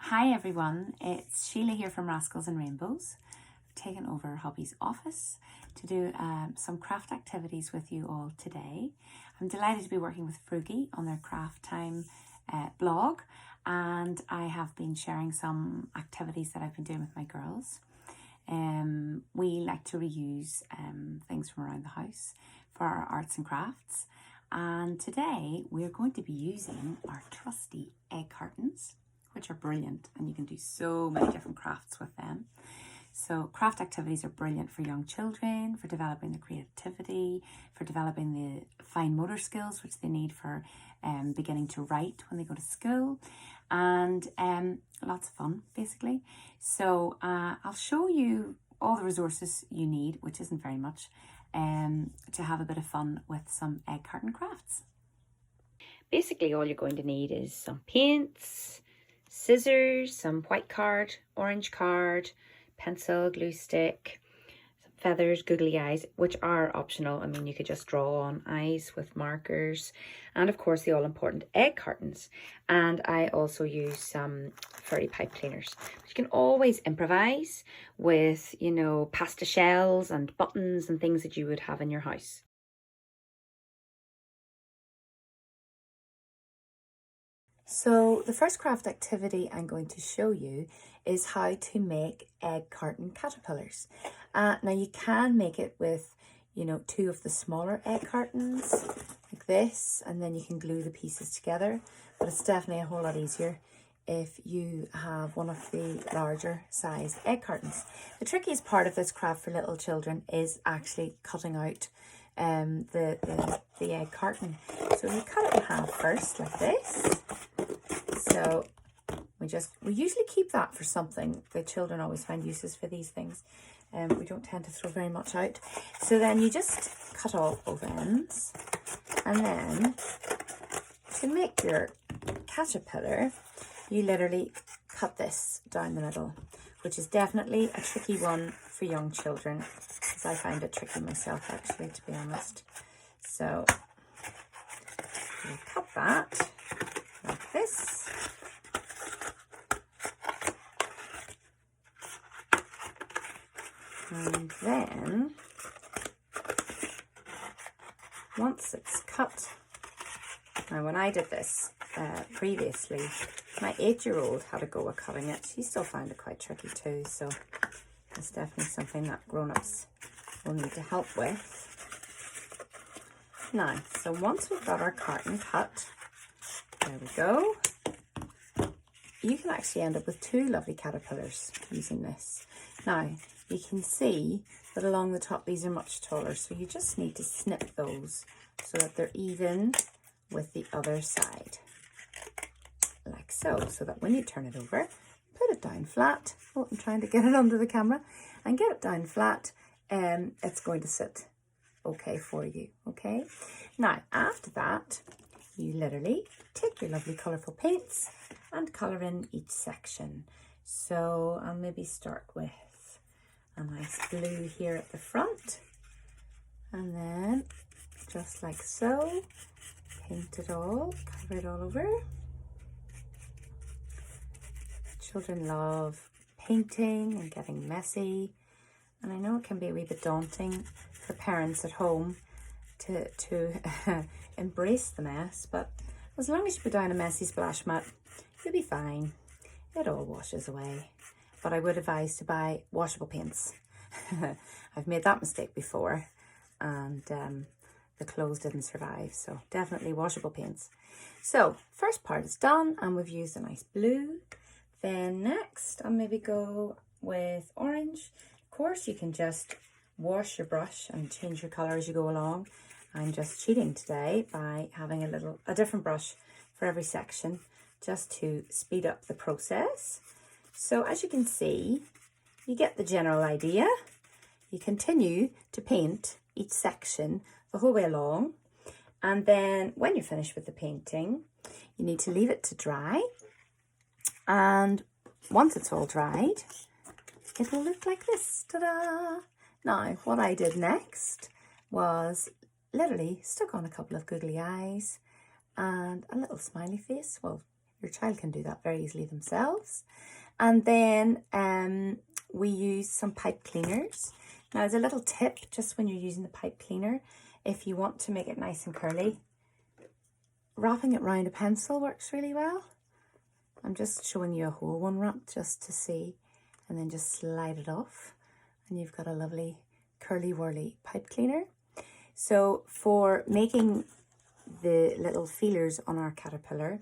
Hi everyone, it's Sheila here from Rascals and Rainbows. I've taken over Hobby's office to do some craft activities with you all today. I'm delighted to be working with Frugi on their craft time blog, and I have been sharing some activities that I've been doing with my girls. We like to reuse things from around the house for our arts and crafts, and today we're going to be using our trusty egg cartons, which are brilliant, and you can do so many different crafts with them. So craft activities are brilliant for young children, for developing their creativity, for developing the fine motor skills which they need for beginning to write when they go to school, and lots of fun basically. So I'll show you all the resources you need, which isn't very much, to have a bit of fun with some egg carton crafts. Basically all you're going to need is some paints, scissors, some white card, orange card, pencil, glue stick, some feathers, googly eyes, which are optional. I mean, you could just draw on eyes with markers, and of course the all-important egg cartons. And I also use some furry pipe cleaners. But you can always improvise with, you know, pasta shells and buttons and things that you would have in your house. So the first craft activity I'm going to show you is how to make egg carton caterpillars. Now you can make it with, you know, two of the smaller egg cartons like this, and then you can glue the pieces together, but it's definitely a whole lot easier if you have one of the larger size egg cartons. The trickiest part of this craft for little children is actually cutting out the egg carton. So you cut it in half first like this. So we usually keep that for something. The children always find uses for these things. We don't tend to throw very much out. So then you just cut off both ends, and then to make your caterpillar, you literally cut this down the middle, which is definitely a tricky one for young children, because I find it tricky myself actually, to be honest. So you cut that like this. And then, once it's cut, now when I did this previously, my 8-year-old had a go at cutting it. She still found it quite tricky too, so it's definitely something that grown-ups will need to help with. Now, so once we've got our carton cut, there we go. You can actually end up with two lovely caterpillars using this. Now, you can see that along the top these are much taller, so you just need to snip those so that they're even with the other side, like so, so that when you turn it over, put it down flat. Oh, I'm trying to get it under the camera, and get it down flat, it's going to sit okay for you. Okay, now after that, you literally take your lovely colourful paints and colour in each section. So I'll maybe start with a nice blue here at the front, and then just like so, paint it all, cover it all over. Children love painting and getting messy, and I know it can be a wee bit daunting for parents at home to embrace the mess, but as long as you put down a messy splash mat, you'll be fine. It all washes away. But I would advise to buy washable paints. I've made that mistake before, and the clothes didn't survive, so definitely washable paints. So first part is done, and we've used a nice blue. Then next I'll maybe go with orange. Of course, you can just wash your brush and change your colour as you go along. I'm just cheating today by having a different brush for every section, just to speed up the process. So as you can see, you get the general idea. You continue to paint each section the whole way along, and then when you're finished with the painting, you need to leave it to dry, and once it's all dried, it will look like this. Ta-da! Now, what I did next was literally stuck on a couple of googly eyes and a little smiley face. Well, Your child can do that very easily themselves. And then we use some pipe cleaners. Now, as a little tip, just when you're using the pipe cleaner, if you want to make it nice and curly, wrapping it around a pencil works really well. I'm just showing you a whole one wrap just to see, and then just slide it off, and you've got a lovely curly whirly pipe cleaner. So for making the little feelers on our caterpillar,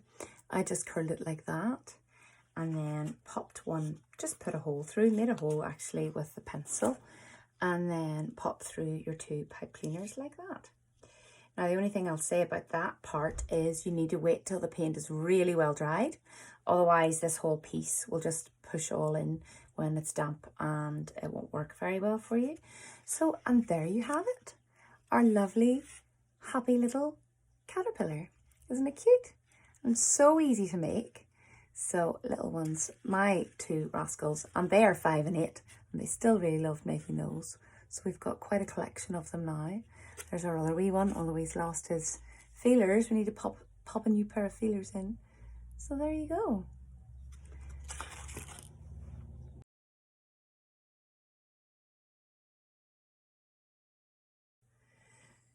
I just curled it like that, and then popped one, just put a hole through, made a hole actually with the pencil, and then pop through your 2 pipe cleaners like that. Now, the only thing I'll say about that part is you need to wait till the paint is really well dried. Otherwise, this whole piece will just push all in when it's damp and it won't work very well for you. So, and there you have it. Our lovely, happy little caterpillar. Isn't it cute? And so easy to make. So, little ones, my 2 rascals, and they are 5 and 8, and they still really love making those. So we've got quite a collection of them now. There's our other wee one, although he's lost his feelers. We need to pop a new pair of feelers in. So there you go.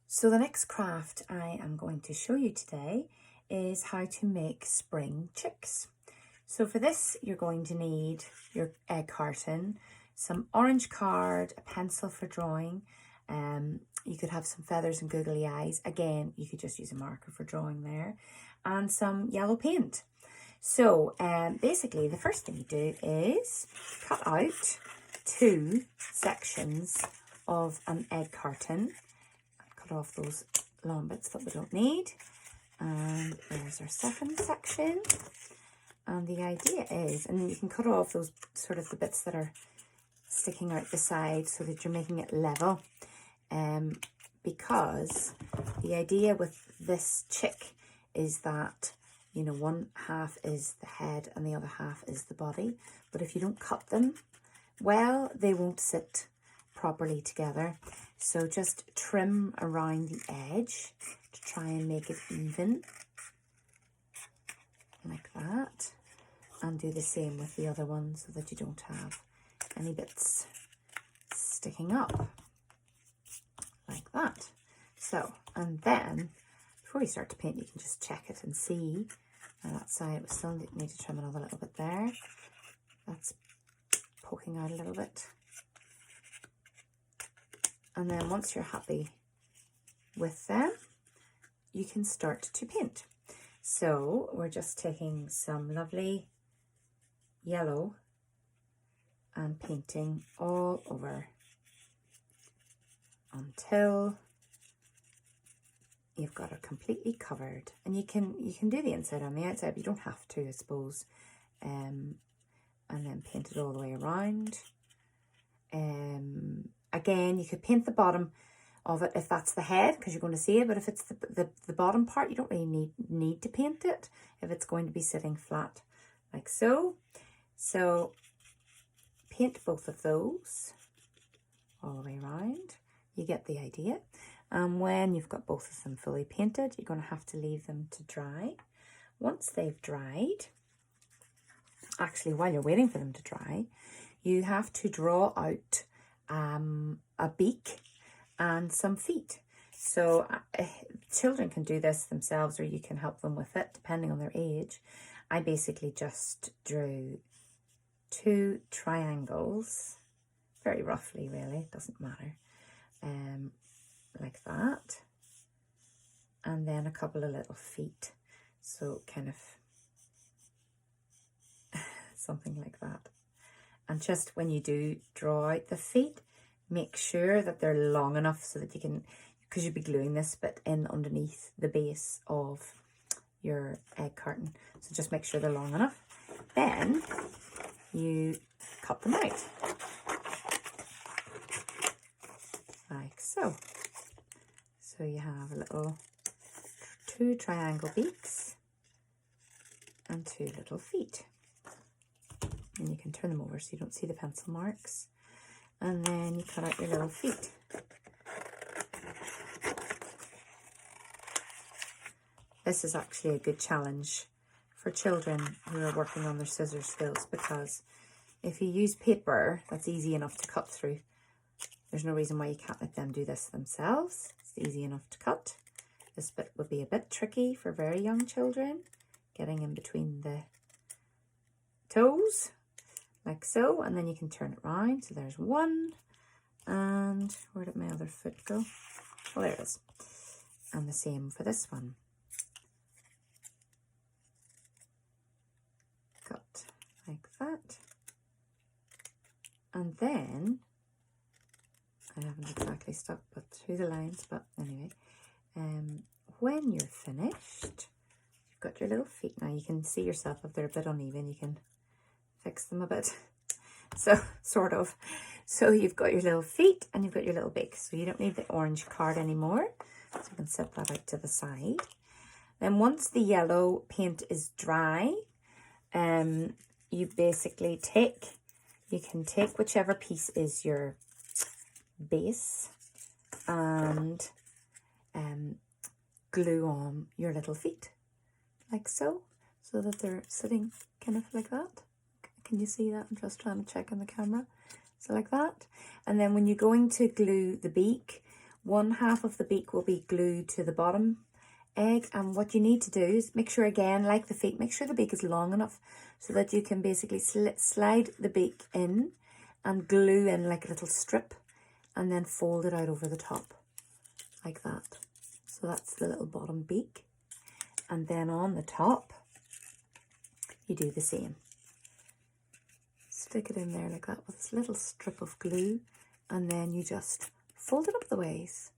So the next craft I am going to show you today is how to make spring chicks. So for this, you're going to need your egg carton, some orange card, a pencil for drawing. You could have some feathers and googly eyes. Again, you could just use a marker for drawing there, and some yellow paint. So basically, the first thing you do is cut out 2 sections of an egg carton. Cut off those long bits that we don't need. And there's our second section. And the idea is, and you can cut off those sort of the bits that are sticking out the side so that you're making it level. Because the idea with this chick is that, you know, one half is the head and the other half is the body. But if you don't cut them well, they won't sit properly together. So just trim around the edge to try and make it even, like that. And do the same with the other one so that you don't have any bits sticking up, like that. So, and then before you start to paint, you can just check it and see. Now that side, we still need to trim another little bit there. That's poking out a little bit. And then once you're happy with them, you can start to paint. So we're just taking some lovely yellow and painting all over until you've got it completely covered. And you can do the inside on the outside, but you don't have to, I suppose. And then paint it all the way around. Again, you could paint the bottom of it if that's the head, because you're going to see it. But if it's the bottom part, you don't really need to paint it if it's going to be sitting flat like so. So paint both of those all the way around. You get the idea. And when you've got both of them fully painted, you're going to have to leave them to dry. Once they've dried, actually while you're waiting for them to dry, you have to draw out a beak and some feet. So children can do this themselves, or you can help them with it depending on their age. I basically just drew 2 triangles, very roughly really, it doesn't matter, like that, and then a couple of little feet, so kind of something like that. And just when you do draw out the feet, make sure that they're long enough so that you can, because you'll be gluing this bit in underneath the base of your egg carton. So just make sure they're long enough. Then you cut them out, like so. So you have a little 2 triangle beaks and 2 little feet. And you can turn them over so you don't see the pencil marks. And then you cut out your little feet. This is actually a good challenge for for children who are working on their scissor skills, because if you use paper, that's easy enough to cut through. There's no reason why you can't let them do this themselves. It's easy enough to cut. This bit would be a bit tricky for very young children, getting in between the toes, like so, and then you can turn it round. So there's one, and where did my other foot go? Oh, there it is. And the same for this one. Cut like that. And then, I haven't exactly stuck but through the lines, but anyway, when you're finished, you've got your little feet. Now you can see yourself if they're a bit uneven, you can fix them a bit. So, sort of. So you've got your little feet and you've got your little beak. So you don't need the orange card anymore. So you can set that out to the side. Then once the yellow paint is dry, you basically you can take whichever piece is your base and glue on your little feet, like so that they're sitting kind of like that. Can you see that? I'm just trying to check on the camera. So like that. And then when you're going to glue the beak, one half of the beak will be glued to the bottom egg. And what you need to do is make sure, again, like the feet, make sure the beak is long enough so that you can basically slide the beak in and glue in like a little strip and then fold it out over the top like that. So that's the little bottom beak. And then on the top, you do the same. Stick it in there like that with this little strip of glue, and then you just fold it up the ways,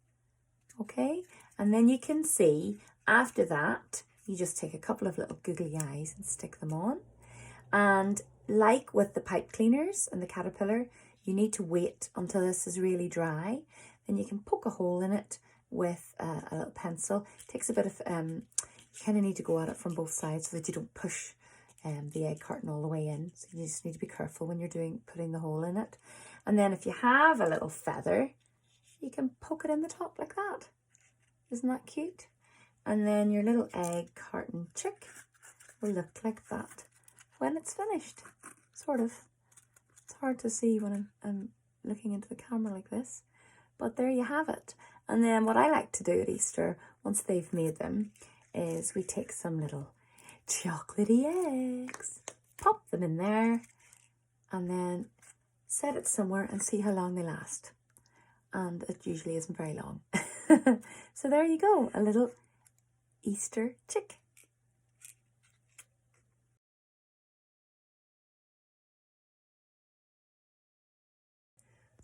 okay? And then you can see after that, you just take a couple of little googly eyes and stick them on. And like with the pipe cleaners and the caterpillar, you need to wait until this is really dry. Then you can poke a hole in it with a little pencil. It takes a bit of, you kind of need to go at it from both sides so that you don't push the egg carton all the way in. So you just need to be careful when you're putting the hole in it. And then if you have a little feather, you can poke it in the top like that. Isn't that cute? And then your little egg carton chick will look like that when it's finished, sort of. It's hard to see when I'm looking into the camera like this, but there you have it. And then what I like to do at Easter, once they've made them, is we take some little chocolatey eggs, pop them in there, and then set it somewhere and see how long they last. And it usually isn't very long. So there you go, a little Easter chick.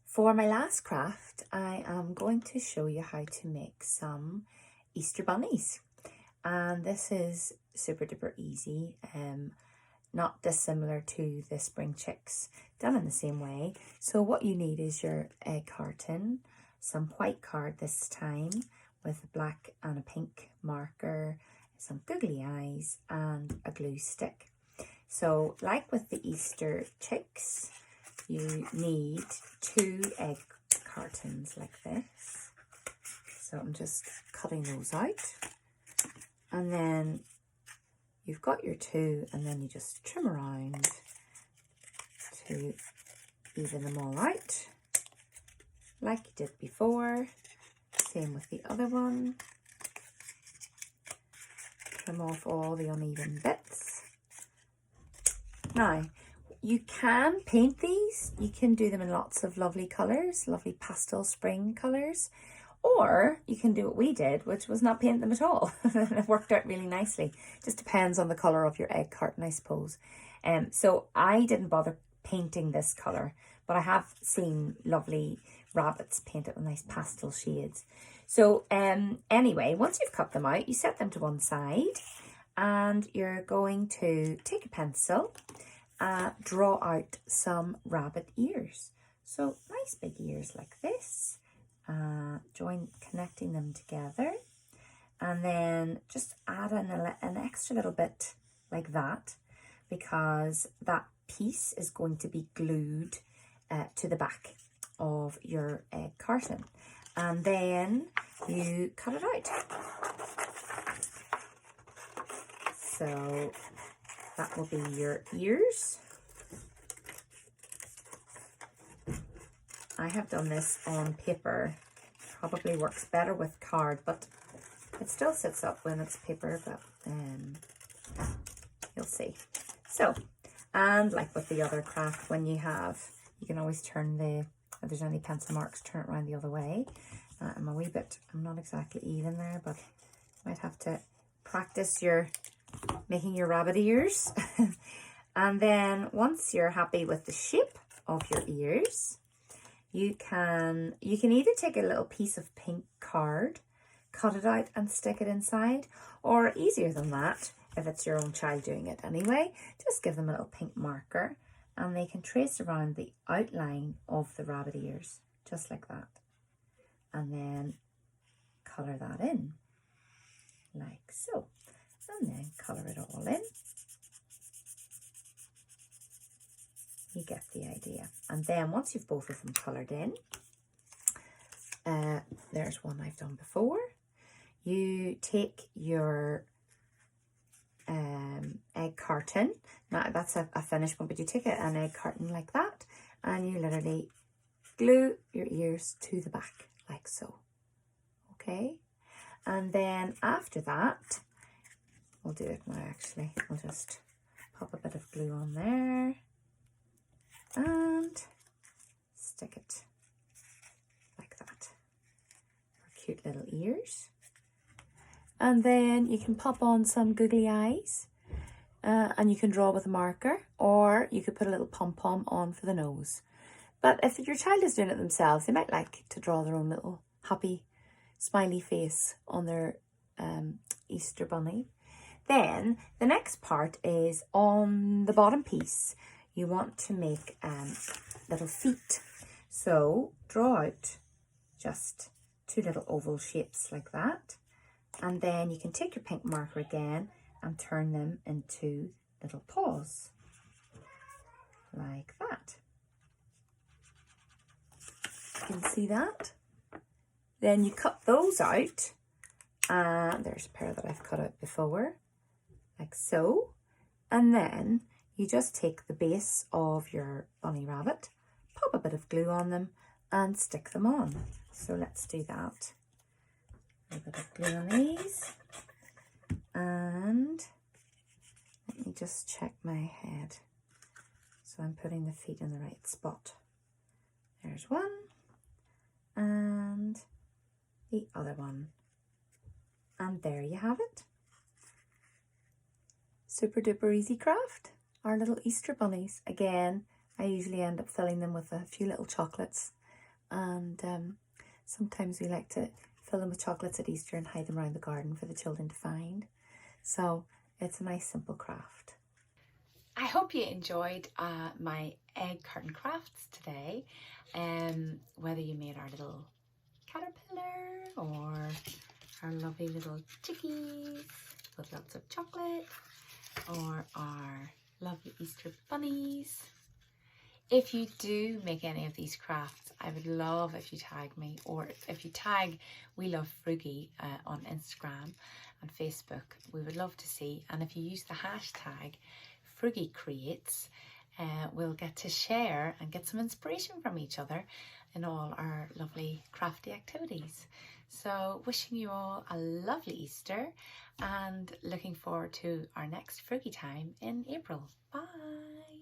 For my last craft, I am going to show you how to make some Easter bunnies. And this is super duper easy, not dissimilar to the spring chicks, done in the same way. So what you need is your egg carton, some white card this time with a black and a pink marker, some googly eyes and a glue stick. So like with the Easter chicks, you need 2 egg cartons like this. So I'm just cutting those out. And then you've got your 2, and then you just trim around to even them all out, like you did before. Same with the other one. Trim off all the uneven bits. Now, you can paint these. You can do them in lots of lovely colours, lovely pastel spring colours. Or you can do what we did, which was not paint them at all. It worked out really nicely. Just depends on the colour of your egg carton, I suppose. So I didn't bother painting this colour, but I have seen lovely rabbits painted with nice pastel shades. So anyway, once you've cut them out, you set them to one side, and you're going to take a pencil, draw out some rabbit ears. So nice big ears like this. Connecting them together, and then just add an extra little bit like that, because that piece is going to be glued to the back of your egg carton, and then you cut it out. So that will be your ears. I have done this on paper. Probably works better with card, but it still sits up when it's paper, but you'll see. So, and like with the other craft, when you can always turn if there's any pencil marks, turn it around the other way. I'm not exactly even there, but might have to practice making your rabbit ears. And then once you're happy with the shape of your ears, you can either take a little piece of pink card, cut it out and stick it inside, or easier than that, if it's your own child doing it anyway, just give them a little pink marker and they can trace around the outline of the rabbit ears, just like that. And then colour that in, like so. And then colour it all in. You get the idea. And then once you've both of them coloured in, there's one I've done before. You take your egg carton. Now that's a finished one, but you take an egg carton like that and you literally glue your ears to the back like so. Okay? And then after that, we'll do it now actually. We'll just pop a bit of glue on there and stick it like that. Cute little ears. And then you can pop on some googly eyes and you can draw with a marker, or you could put a little pom-pom on for the nose. But if your child is doing it themselves, they might like to draw their own little happy smiley face on their Easter bunny. Then the next part is on the bottom piece. You want to make little feet. So draw out just 2 little oval shapes like that. And then you can take your pink marker again and turn them into little paws. Like that. You can see that. Then you cut those out. And there's a pair that I've cut out before. Like so. And then you just take the base of your bunny rabbit, pop a bit of glue on them and stick them on. So let's do that. A bit of glue on these. And let me just check my head. So I'm putting the feet in the right spot. There's one. And the other one. And there you have it. Super duper easy craft. Our little Easter bunnies. Again, I usually end up filling them with a few little chocolates. And sometimes we like to fill them with chocolates at Easter and hide them around the garden for the children to find. So it's a nice simple craft. I hope you enjoyed my egg carton crafts today. Whether you made our little caterpillar or our lovely little chickies with lots of chocolate, or our lovely Easter bunnies. If you do make any of these crafts, I would love if you tag me, or if you tag We Love Frugi on Instagram and Facebook. We would love to see. And if you use the hashtag Frugi Creates, we'll get to share and get some inspiration from each other in all our lovely crafty activities. So wishing you all a lovely Easter and looking forward to our next Frugi time in April. Bye!